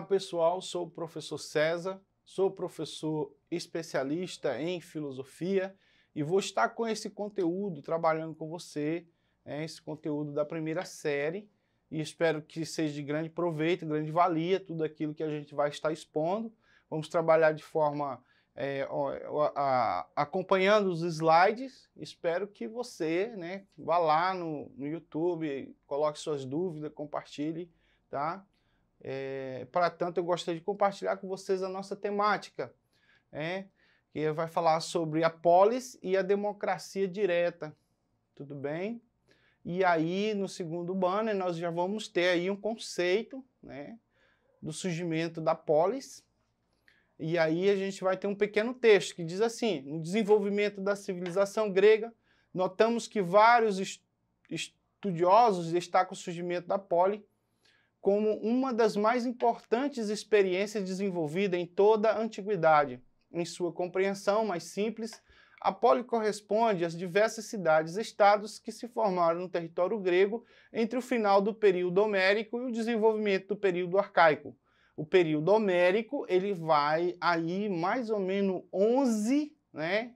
Olá pessoal, sou o professor César, sou professor especialista em filosofia e vou estar com esse conteúdo trabalhando com você, esse conteúdo da primeira série, e espero que seja de grande proveito, grande valia, tudo aquilo que a gente vai estar expondo. Vamos trabalhar de forma acompanhando os slides. Espero que você, vá lá no YouTube, coloque suas dúvidas, compartilhe, tá? Para tanto, eu gostaria de compartilhar com vocês a nossa temática, que vai falar sobre a polis e a democracia direta, tudo bem? E aí, no segundo banner, nós já vamos ter aí um conceito, do surgimento da polis. E aí a gente vai ter um pequeno texto que diz assim: no desenvolvimento da civilização grega, notamos que vários estudiosos destacam o surgimento da polis como uma das mais importantes experiências desenvolvidas em toda a antiguidade. Em sua compreensão mais simples, a polis corresponde às diversas cidades-estados que se formaram no território grego entre o final do período homérico e o desenvolvimento do período arcaico. O período homérico, ele vai aí mais ou menos 11,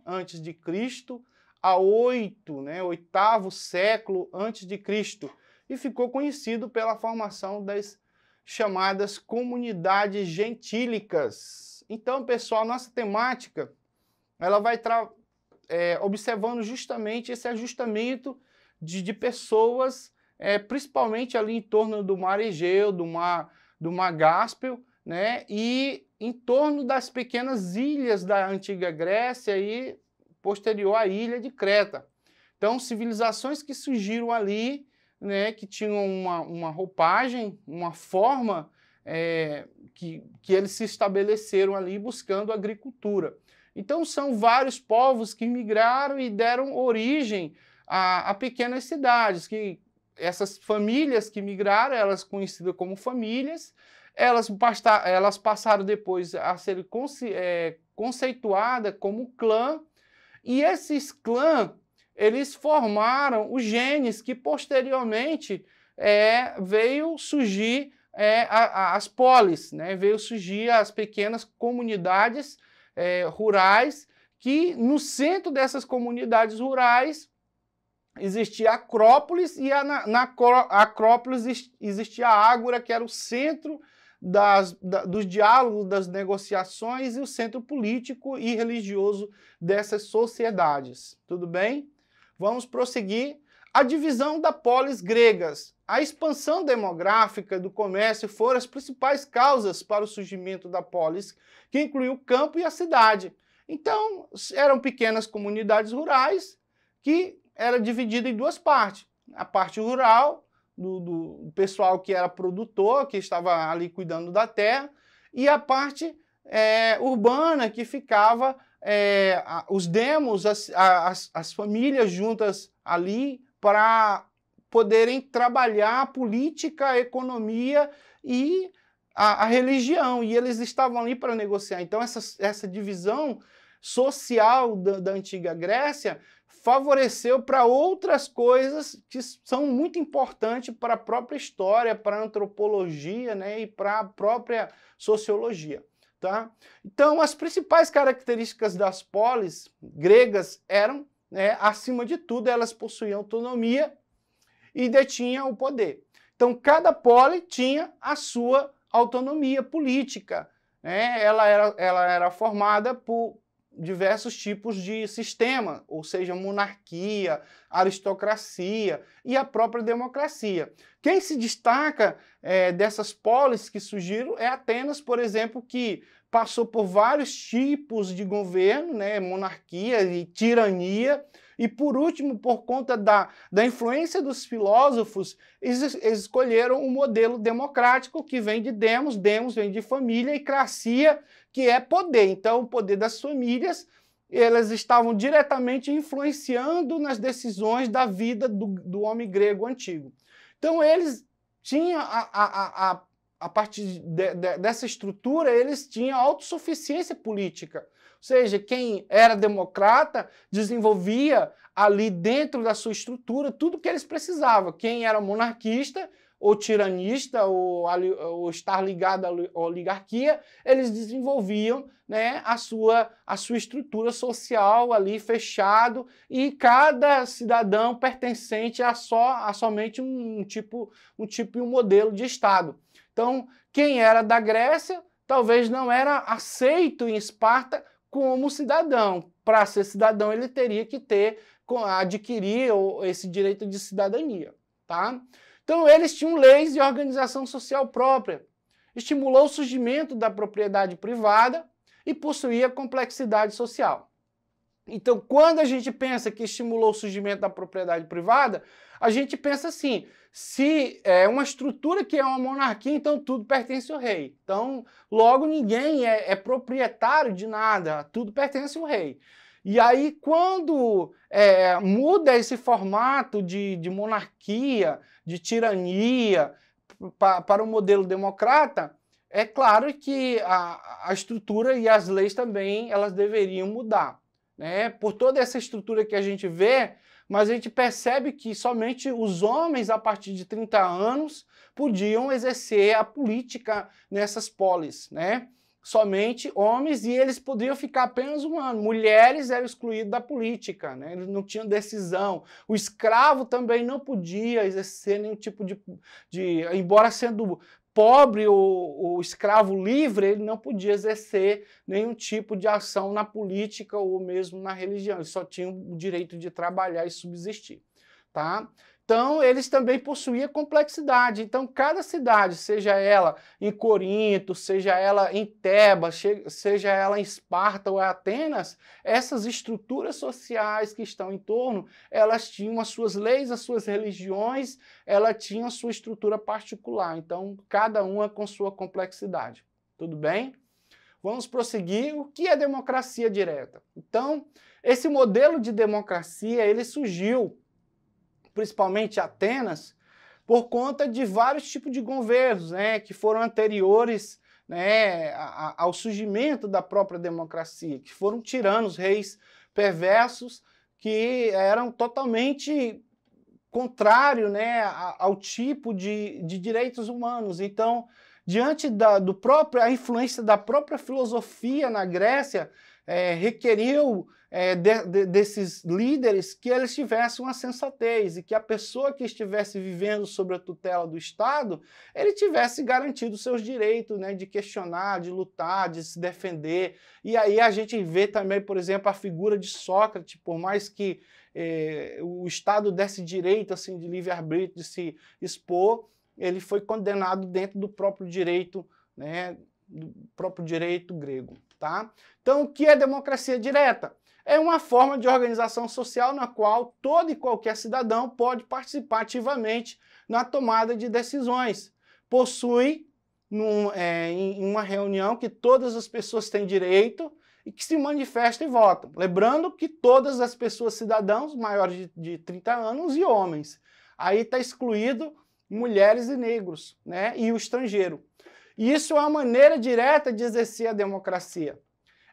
antes de Cristo, a 8º século antes de Cristo, e ficou conhecido pela formação das chamadas comunidades gentílicas. Então, pessoal, nossa temática, ela vai observando justamente esse ajustamento de pessoas, principalmente ali em torno do mar Egeu, do mar Cáspio, e em torno das pequenas ilhas da antiga Grécia e posterior à ilha de Creta. Então, civilizações que surgiram ali, que tinham uma roupagem, uma forma que eles se estabeleceram ali buscando agricultura. Então, são vários povos que migraram e deram origem a pequenas cidades, que essas famílias que migraram, elas conhecidas como famílias, elas passaram depois a ser conceituadas como clã, e esses clãs, eles formaram os genes que posteriormente veio surgir as polis, veio surgir as pequenas comunidades rurais, que no centro dessas comunidades rurais existia a Acrópolis, e na Acrópolis existia a Ágora, que era o centro dos diálogos, das negociações, e o centro político e religioso dessas sociedades. Tudo bem? Vamos prosseguir. A divisão da polis gregas. A expansão demográfica do comércio foram as principais causas para o surgimento da polis, que incluiu o campo e a cidade. Então, eram pequenas comunidades rurais que era dividida em duas partes. A parte rural, do pessoal que era produtor, que estava ali cuidando da terra, e a parte urbana, que ficava os demos, as famílias juntas ali para poderem trabalhar a política, a economia e a religião. E eles estavam ali para negociar. Então, essa divisão social da antiga Grécia favoreceu para outras coisas que são muito importantes para a própria história, para a antropologia, e para a própria sociologia. Tá? Então, as principais características das polis gregas eram, acima de tudo, elas possuíam autonomia e detinham o poder. Então, cada polis tinha a sua autonomia política. Ela era formada por diversos tipos de sistema, ou seja, monarquia, aristocracia e a própria democracia. Quem se destaca dessas polis que surgiram é Atenas, por exemplo, que passou por vários tipos de governo, monarquia e tirania, e por último, por conta da influência dos filósofos, eles escolheram um modelo democrático que vem de demos vem de família, e cracia, que é poder. Então, o poder das famílias, elas estavam diretamente influenciando nas decisões da vida do homem grego antigo. Então, eles tinham, a partir dessa estrutura, eles tinham autossuficiência política. Ou seja, quem era democrata desenvolvia ali dentro da sua estrutura tudo o que eles precisavam. Quem era monarquista, ou tiranista, ou estar ligado à oligarquia, eles desenvolviam, né, a sua estrutura social ali fechado, e cada cidadão pertencente a somente um tipo e um modelo de Estado. Então, quem era da Grécia talvez não era aceito em Esparta como cidadão. Para ser cidadão, ele teria que adquirir esse direito de cidadania, tá? Então, eles tinham leis e organização social própria. Estimulou o surgimento da propriedade privada e possuía complexidade social. Então, quando a gente pensa que estimulou o surgimento da propriedade privada, a gente pensa assim, se é uma estrutura que é uma monarquia, então tudo pertence ao rei. Então, logo ninguém é proprietário de nada, tudo pertence ao rei. E aí, quando muda esse formato de monarquia, de tirania, para o modelo democrata, é claro que a estrutura e as leis também elas deveriam mudar, né? Por toda essa estrutura que a gente vê, mas a gente percebe que somente os homens, a partir de 30 anos, podiam exercer a política nessas polis, né? Somente homens, e eles poderiam ficar apenas um ano. Mulheres eram excluídas da política, né? Eles não tinham decisão. O escravo também não podia exercer nenhum tipo embora sendo pobre ou escravo livre, ele não podia exercer nenhum tipo de ação na política ou mesmo na religião. Ele só tinha o direito de trabalhar e subsistir, tá? Então, eles também possuíam complexidade. Então, cada cidade, seja ela em Corinto, seja ela em Tebas, seja ela em Esparta ou Atenas, essas estruturas sociais que estão em torno, elas tinham as suas leis, as suas religiões, elas tinham a sua estrutura particular. Então, cada uma com sua complexidade. Tudo bem? Vamos prosseguir. O que é democracia direta? Então, esse modelo de democracia, ele surgiu principalmente Atenas, por conta de vários tipos de governos, né, que foram anteriores, né, ao surgimento da própria democracia, que foram tiranos, reis perversos, que eram totalmente contrário, né, ao tipo de direitos humanos. Então, diante da influência da própria filosofia na Grécia, requeriu desses líderes que eles tivessem uma sensatez e que a pessoa que estivesse vivendo sob a tutela do Estado, ele tivesse garantido seus direitos, né, de questionar, de lutar, de se defender. E aí a gente vê também, por exemplo, a figura de Sócrates, por mais que o Estado desse direito assim, de livre-arbítrio, de se expor, ele foi condenado dentro do próprio direito, né, do próprio direito grego. Tá? Então, o que é democracia direta? É uma forma de organização social na qual todo e qualquer cidadão pode participar ativamente na tomada de decisões. Possui, em uma reunião, que todas as pessoas têm direito e que se manifestam e votam. Lembrando que todas as pessoas cidadãos maiores de 30 anos e homens. Aí está excluído mulheres e negros, né? E o estrangeiro. Isso é uma maneira direta de exercer a democracia.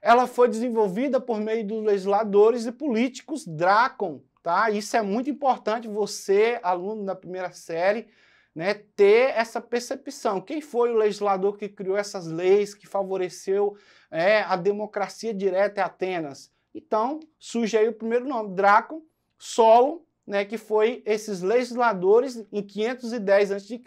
Ela foi desenvolvida por meio dos legisladores e políticos Drácon, tá? Isso é muito importante você, aluno da primeira série, né, ter essa percepção. Quem foi o legislador que criou essas leis, que favoreceu a democracia direta em Atenas? Então, surge aí o primeiro nome, Drácon, Solon, né, que foi esses legisladores em 510 a.C.,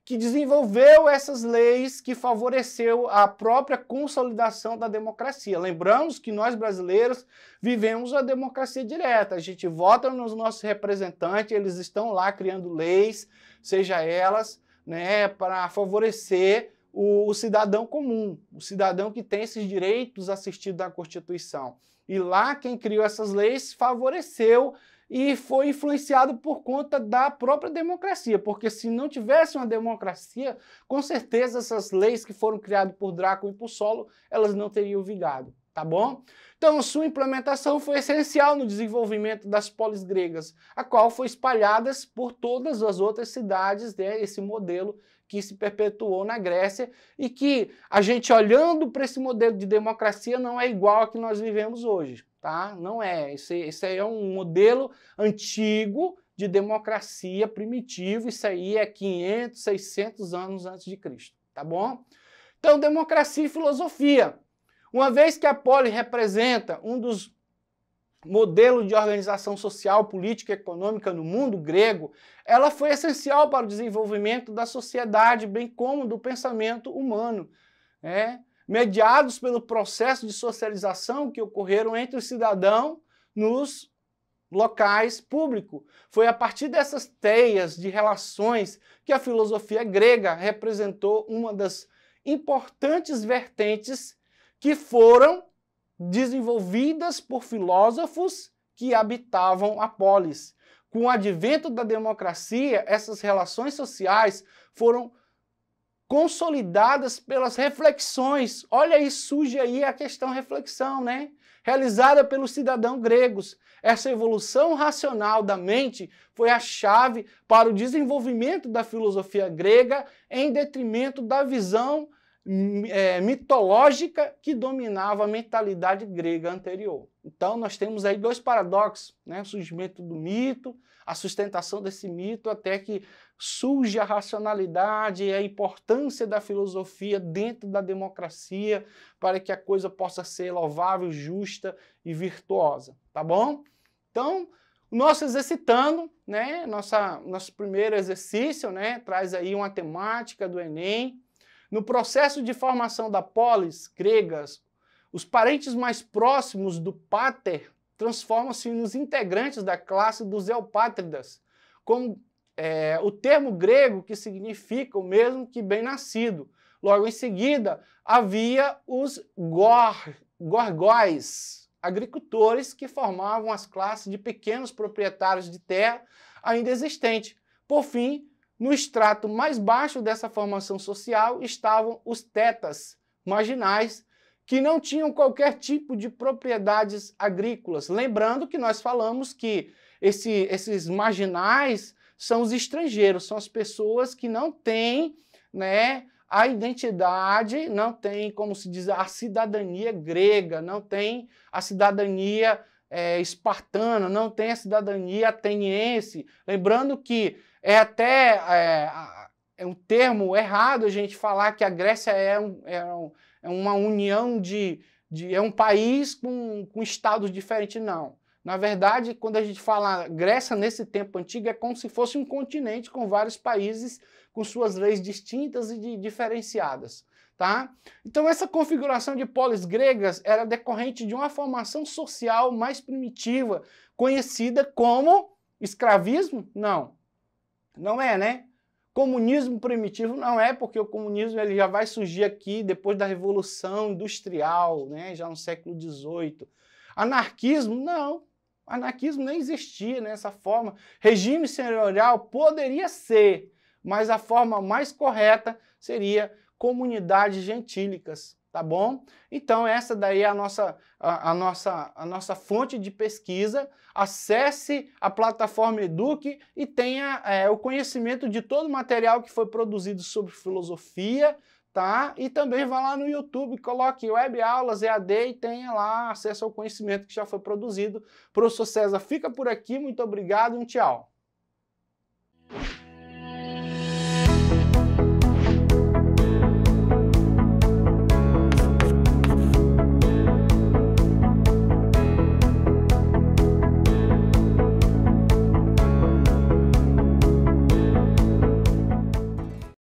que desenvolveu essas leis que favoreceu a própria consolidação da democracia. Lembramos que nós brasileiros vivemos a democracia direta. A gente vota nos nossos representantes, eles estão lá criando leis, seja elas, né, para favorecer o cidadão comum, o cidadão que tem esses direitos assistidos da Constituição. E lá quem criou essas leis favoreceu e foi influenciado por conta da própria democracia, porque se não tivesse uma democracia, com certeza essas leis que foram criadas por Drácon e por Solon, elas não teriam vigado, tá bom? Então, sua implementação foi essencial no desenvolvimento das polis gregas, a qual foi espalhada por todas as outras cidades, né, esse modelo que se perpetuou na Grécia e que a gente olhando para esse modelo de democracia não é igual ao que nós vivemos hoje. Tá? Não é. Esse é um modelo antigo, de democracia primitivo, isso aí é 500, 600 anos antes de Cristo, tá bom? Então, democracia e filosofia. Uma vez que a polis representa um dos modelos de organização social, política e econômica no mundo grego, ela foi essencial para o desenvolvimento da sociedade, bem como do pensamento humano, mediados pelo processo de socialização que ocorreram entre os cidadãos nos locais públicos. Foi a partir dessas teias de relações que a filosofia grega representou uma das importantes vertentes que foram desenvolvidas por filósofos que habitavam a polis. Com o advento da democracia, essas relações sociais foram consolidadas pelas reflexões. Olha aí, surge aí a questão reflexão, né? Realizada pelos cidadãos gregos. Essa evolução racional da mente foi a chave para o desenvolvimento da filosofia grega em detrimento da visão mitológica que dominava a mentalidade grega anterior. Então nós temos aí dois paradoxos, né? O surgimento do mito, a sustentação desse mito, até que surge a racionalidade e a importância da filosofia dentro da democracia para que a coisa possa ser louvável, justa e virtuosa, tá bom? Então, nosso exercitando, né? Nosso primeiro exercício, né? Traz aí uma temática do Enem. No processo de formação da polis gregas, os parentes mais próximos do pater transformam-se nos integrantes da classe dos eupátridas, como o termo grego que significa o mesmo que bem-nascido. Logo em seguida, havia os gorgóis, agricultores que formavam as classes de pequenos proprietários de terra ainda existentes. Por fim, no extrato mais baixo dessa formação social estavam os tetas marginais, que não tinham qualquer tipo de propriedades agrícolas. Lembrando que nós falamos que esses marginais são os estrangeiros, são as pessoas que não têm, né, a identidade, não têm, como se diz, a cidadania grega, não têm a cidadania espartana, não tem a cidadania ateniense. Lembrando que é até um termo errado a gente falar que a Grécia é uma união é um país com estados diferentes, não. Na verdade, quando a gente fala Grécia nesse tempo antigo, é como se fosse um continente com vários países com suas leis distintas e diferenciadas. Tá? Então essa configuração de polis gregas era decorrente de uma formação social mais primitiva, conhecida como escravismo? Não. Não é, né? Comunismo primitivo não é, porque o comunismo ele já vai surgir aqui depois da Revolução Industrial, né? Já no século XVIII. Anarquismo? Não. Anarquismo nem existia nessa forma. Regime senhorial poderia ser, mas a forma mais correta seria comunidades gentílicas, tá bom? Então essa daí é a nossa fonte de pesquisa. Acesse a plataforma Eduque e tenha o conhecimento de todo o material que foi produzido sobre filosofia, tá? E também vá lá no YouTube, coloque Web Aulas EAD e tenha lá acesso ao conhecimento que já foi produzido. Professor César fica por aqui, muito obrigado e um tchau.